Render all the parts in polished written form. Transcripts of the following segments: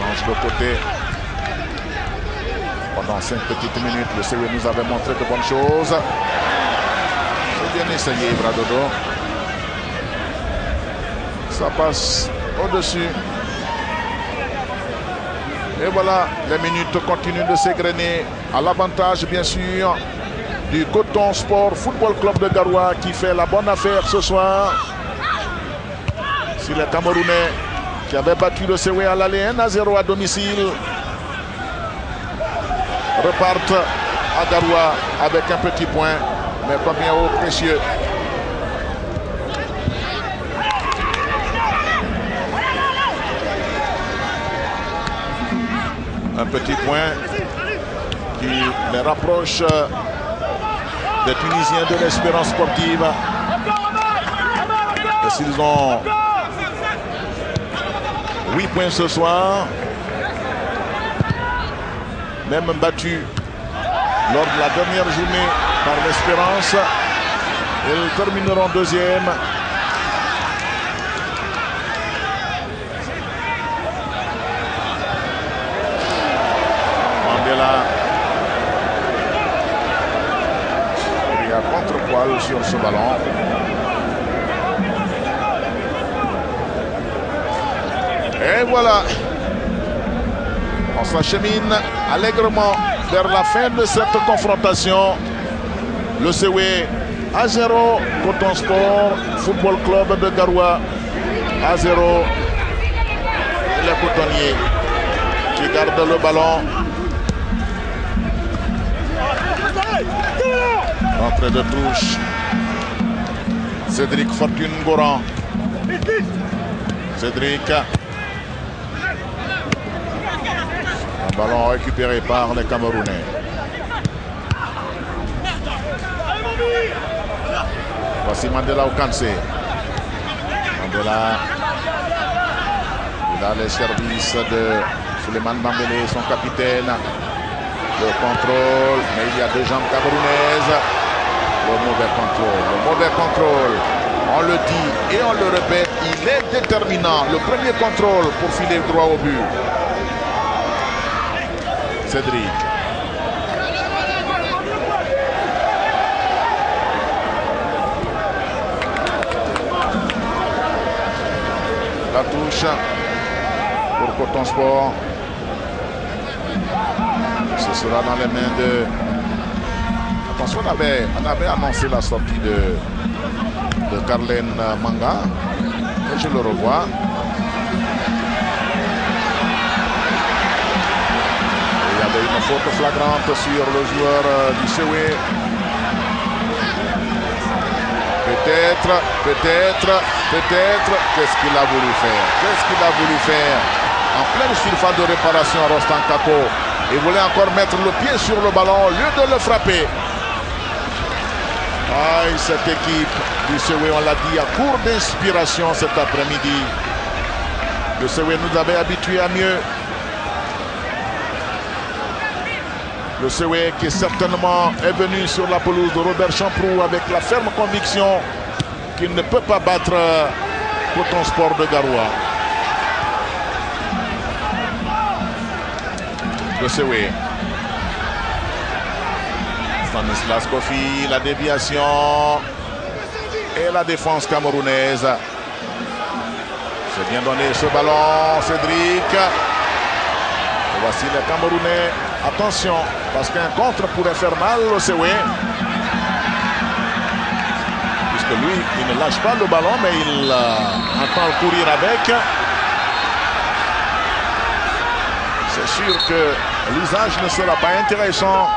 Change de côté. Pendant 5 petites minutes, le CW nous avait montré de bonnes choses. C'est bien essayé, Bradodo. Ça passe au-dessus. Et voilà, les minutes continuent de s'égrener. À l'avantage, bien sûr, du Coton Sport Football Club de Garoua qui fait la bonne affaire ce soir. Si les Camerounais qui avaient battu le CW à l'aller 1-0 à domicile repartent à Garoua avec un petit point, mais combien au précieux. Un petit point qui les rapproche des Tunisiens de l'Espérance sportive. Et s'ils ont 8 points ce soir, même battus lors de la dernière journée par l'Espérance, ils termineront deuxième. Mandela il y a contre-poil sur ce ballon. Et voilà, on s'achemine allègrement vers la fin de cette confrontation. Le CW à 0, Coton Sport Football Club de Garoua à 0. Les cotonniers qui gardent le ballon. Entrée de touche. Cédric Fortune Goran. Cédric. Un ballon récupéré par les Camerounais. Voici Mandela Okansé. Mandela. Il a les services de Souleymane Bambélé, son capitaine. Le contrôle, mais il y a 2 jambes camerounaises. Le mauvais contrôle. On le dit et on le répète, il est déterminant. Le premier contrôle pour filer droit au but. Cédric. La touche pour Coton Sport. Ce sera dans les mains de... Attention, on avait annoncé la sortie de Carlen Manga. Et je le revois. Il y avait une faute flagrante sur le joueur du CW. Peut-être, qu'est-ce qu'il a voulu faire? En pleine surface de réparation, Rostan Kako. Il voulait encore mettre le pied sur le ballon au lieu de le frapper. Aïe, cette équipe du CW, on l'a dit, à court d'inspiration cet après-midi. Le CW nous avait habitués à mieux. Le CW qui certainement est venu sur la pelouse de Robert Champrou avec la ferme conviction qu'il ne peut pas battre Coton Sport de Garoua. Le CW. Stanislas Kofi, la déviation et la défense camerounaise. C'est bien donné ce ballon, Cédric. Et voici les Camerounais. Attention, parce qu'un contre pourrait faire mal au CW. Puisque lui, il ne lâche pas le ballon, mais il entend courir avec. C'est sûr que l'usage ne sera pas intéressant.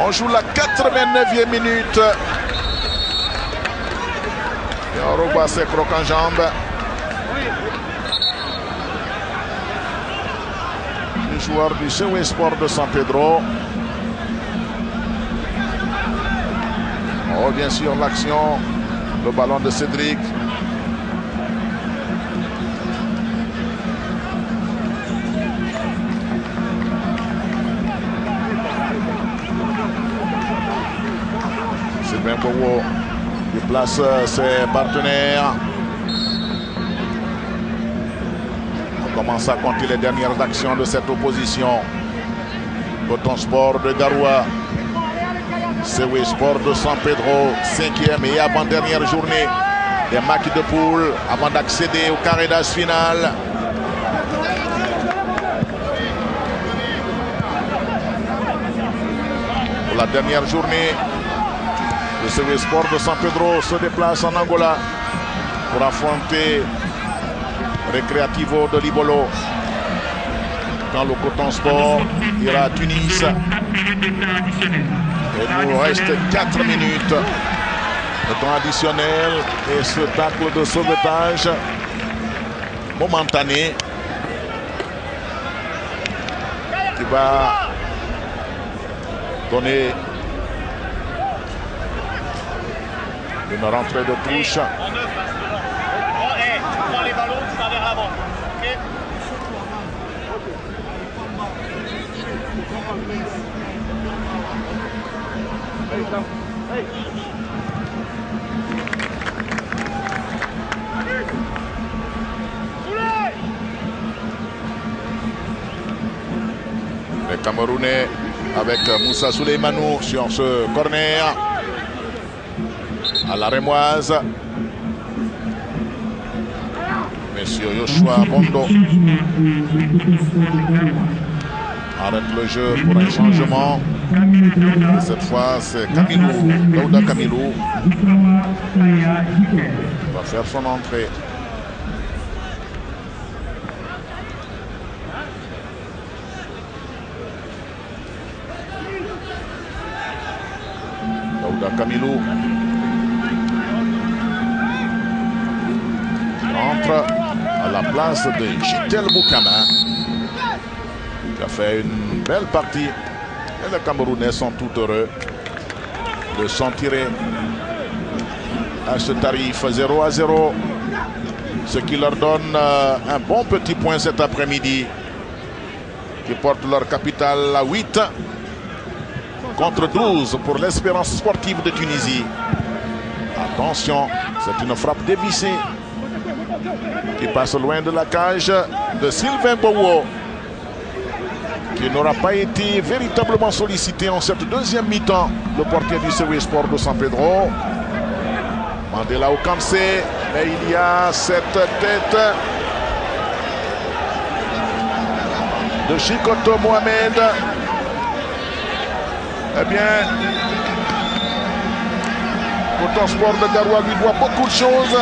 On joue la 89e minute. Et on revoit ses crocs en jambes. Les joueurs du CW Sport de San Pedro. On revient sur l'action. Le ballon de Cédric. Sylvain Bowo qui place ses partenaires. commence à compter les dernières actions de cette opposition. Coton Sport de Garoua, Sewe Sport de San Pedro, 5e et avant-dernière journée des matchs de poule avant d'accéder au carré d'âge final. Pour la dernière journée, le Sewe Sport de San Pedro se déplace en Angola pour affronter Recreativo de Libolo. Quand le Coton Sport ira à Tunis. Il nous reste 4 minutes de temps additionnel et ce tacle de sauvetage momentané qui va donner une rentrée de touche. Les ballons, tu vas vers l'avant. Okay. Les Camerounais avec Moussa Souleymanou sur ce corner à la Rémoise. Monsieur Yoshua Bondo arrête le jeu pour un changement. Et cette fois, c'est Camilou, Daouda Camilou, va faire son entrée. Daouda Camilou entre à la place de Jitel Boukama, qui a fait une belle partie. Et les Camerounais sont tout heureux de s'en tirer à ce tarif 0-0, ce qui leur donne un bon petit point cet après-midi, qui porte leur capitale à 8 contre 12 pour l'Espérance sportive de Tunisie. Attention, c'est une frappe dévissée qui passe loin de la cage de Sylvain Bowo, qui n'aura pas été véritablement sollicité en cette deuxième mi-temps. Le portier du Sewe Sport de San Pedro, Mandela Okamse, mais il y a cette tête de Chikoto Mohamed. Eh bien, Coton Sport de Garoua lui doit beaucoup de choses.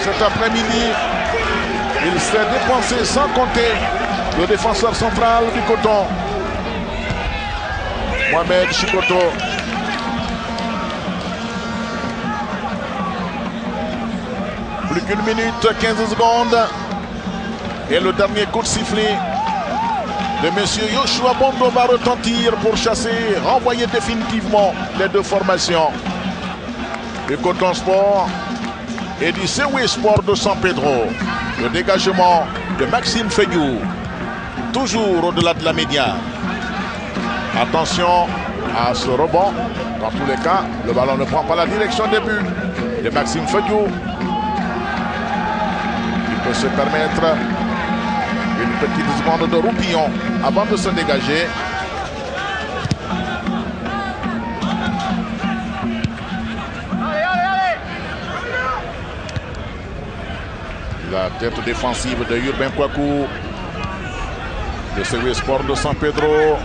Cet après-midi, il s'est dépensé sans compter le défenseur central du Coton, Mohamed Chikoto. Plus qu'une minute, 15 secondes. Et le dernier coup de sifflet de monsieur Yoshua Bondo va retentir pour chasser, renvoyer définitivement les deux formations du Coton Sport et du Sewe Sport de San Pedro. Le dégagement de Maxime Feyou, toujours au-delà de la médiane. Attention à ce rebond. Dans tous les cas, le ballon ne prend pas la direction des buts de Maxime Feyou. Il peut se permettre une petite seconde de roupillon avant de se dégager. La tête défensive de Urbain Kouakou de Sewe Sport de San Pedro.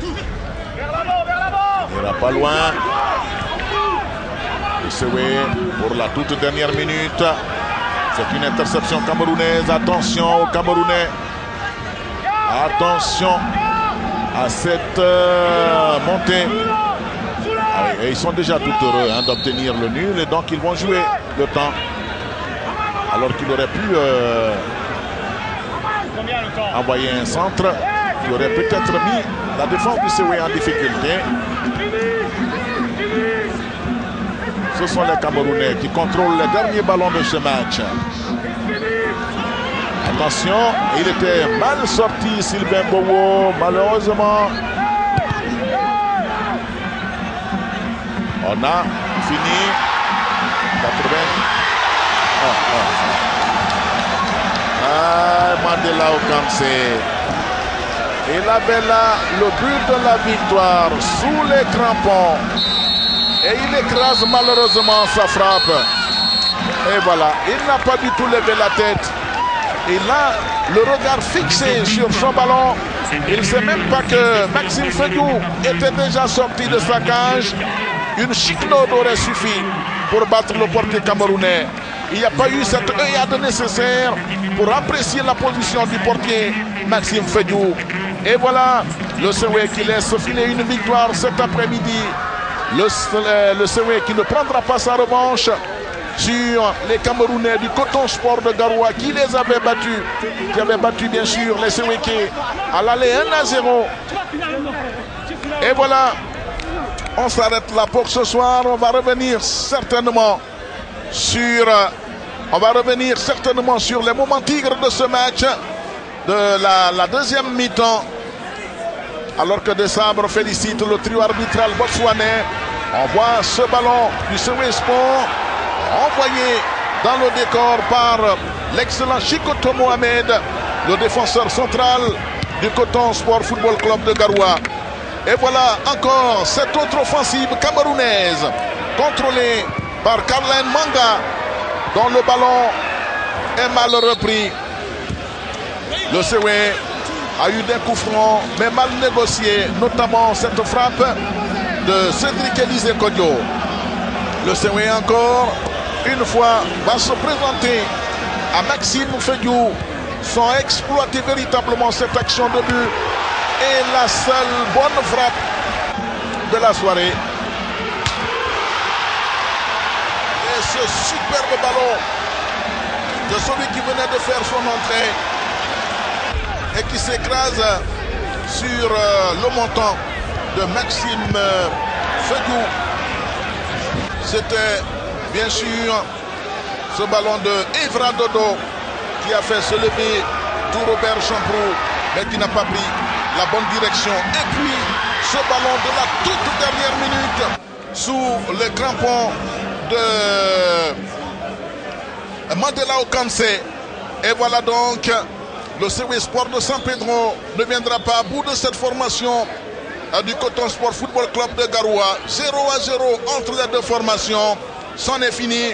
Il n'ira pas loin. Le Sewe pour la toute dernière minute. C'est une interception camerounaise. Attention aux Camerounais. Attention à cette montée. Ah oui, et ils sont déjà tout heureux d'obtenir le nul. Et donc ils vont jouer le temps. Alors qu'il aurait pu envoyer un centre qui aurait peut-être mis la défense du Sewe en difficulté. Ce sont les Camerounais qui contrôlent les derniers ballons de ce match. Attention, il était mal sorti Sylvain Bowo, malheureusement. On a fini 80. Mandela Okamse. Il avait là le but de la victoire sous les crampons. Et il écrase malheureusement sa frappe. Et voilà, il n'a pas du tout levé la tête. Il a le regard fixé sur son ballon. Il ne sait même pas que Maxime Fediou était déjà sorti de sa cage. Une chiquenaude aurait suffi pour battre le portier camerounais. Il n'y a pas eu cette œillade nécessaire pour apprécier la position du portier Maxime Fediou. Et voilà, le Sewe qui laisse filer une victoire cet après-midi. Le Sewe qui ne prendra pas sa revanche sur les Camerounais du Coton Sport de Garoua qui les avait battus, qui avait battu bien sûr les Sewekés à l'aller 1-0. Et voilà, on s'arrête là pour ce soir. On va revenir certainement sur les moments tigres de ce match, de la deuxième mi-temps. Alors que De Sabre félicite le trio arbitral botswanais. On voit ce ballon du Sewe Sport envoyé dans le décor par l'excellent Chikoto Mohamed, le défenseur central du Coton Sport Football Club de Garoua. Et voilà encore cette autre offensive camerounaise contrôlée par Carlin Manga, dont le ballon est mal repris. Le Sewe a eu des coups francs mais mal négociés, notamment cette frappe de Cédric Élisée Kodjo. Le Sewe encore une fois va se présenter à Maxime Fediou sans exploiter véritablement cette action de but. Et la seule bonne frappe de la soirée. Et ce superbe ballon de celui qui venait de faire son entrée et qui s'écrase sur le montant de Maxime Fediou. C'était bien sûr ce ballon de Evra Dodo qui a fait se lever tout Robert Champrou, mais qui n'a pas pris la bonne direction. Et puis ce ballon de la toute dernière minute sous les crampons de Mandela Okamse. Et voilà donc, le Sewe Sport de San Pedro ne viendra pas à bout de cette formation du Coton Sport Football Club de Garoua. 0-0 entre les deux formations. C'en est fini.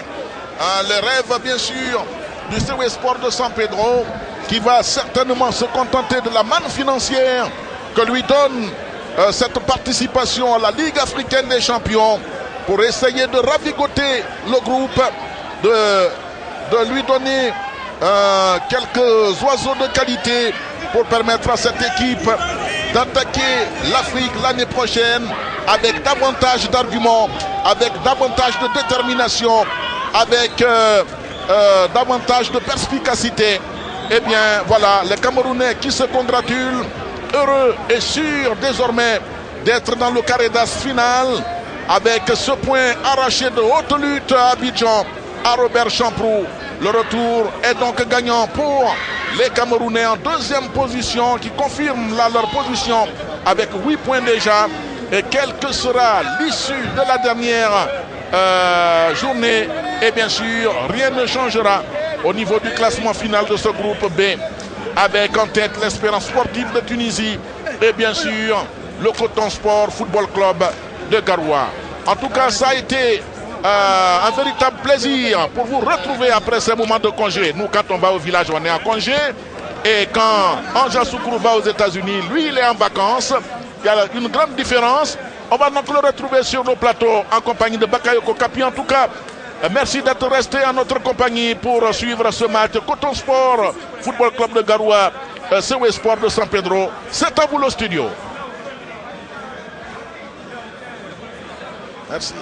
Les rêves bien sûr du Sewe Sport de San Pedro, qui va certainement se contenter de la manne financière que lui donne cette participation à la Ligue africaine des champions, pour essayer de ravigoter le groupe, de lui donner quelques oiseaux de qualité pour permettre à cette équipe d'attaquer l'Afrique l'année prochaine avec davantage d'arguments, avec davantage de détermination, avec davantage de perspicacité. Eh bien voilà, les Camerounais qui se congratulent, heureux et sûrs désormais d'être dans le carré d'as final, avec ce point arraché de haute lutte à Abidjan à Robert Champrou. Le retour est donc gagnant pour les Camerounais en deuxième position, qui confirment là leur position avec 8 points déjà. Et quelle que sera l'issue de la dernière journée, et bien sûr rien ne changera au niveau du classement final de ce groupe B, avec en tête l'Espérance sportive de Tunisie et bien sûr le Coton Sport Football Club de Garoua. En tout cas, ça a été un véritable plaisir pour vous retrouver après ces moments de congé. Nous, quand on va au village, on est en congé. Et quand Anja Soukourou va aux États-Unis, lui, il est en vacances. Il y a une grande différence. On va donc le retrouver sur nos plateaux en compagnie de Bakayoko Kapi. En tout cas, merci d'être resté en notre compagnie pour suivre ce match. Coton Sport Football Club de Garoua, Sewe Sport de San Pedro. C'est à vous le studio. Merci.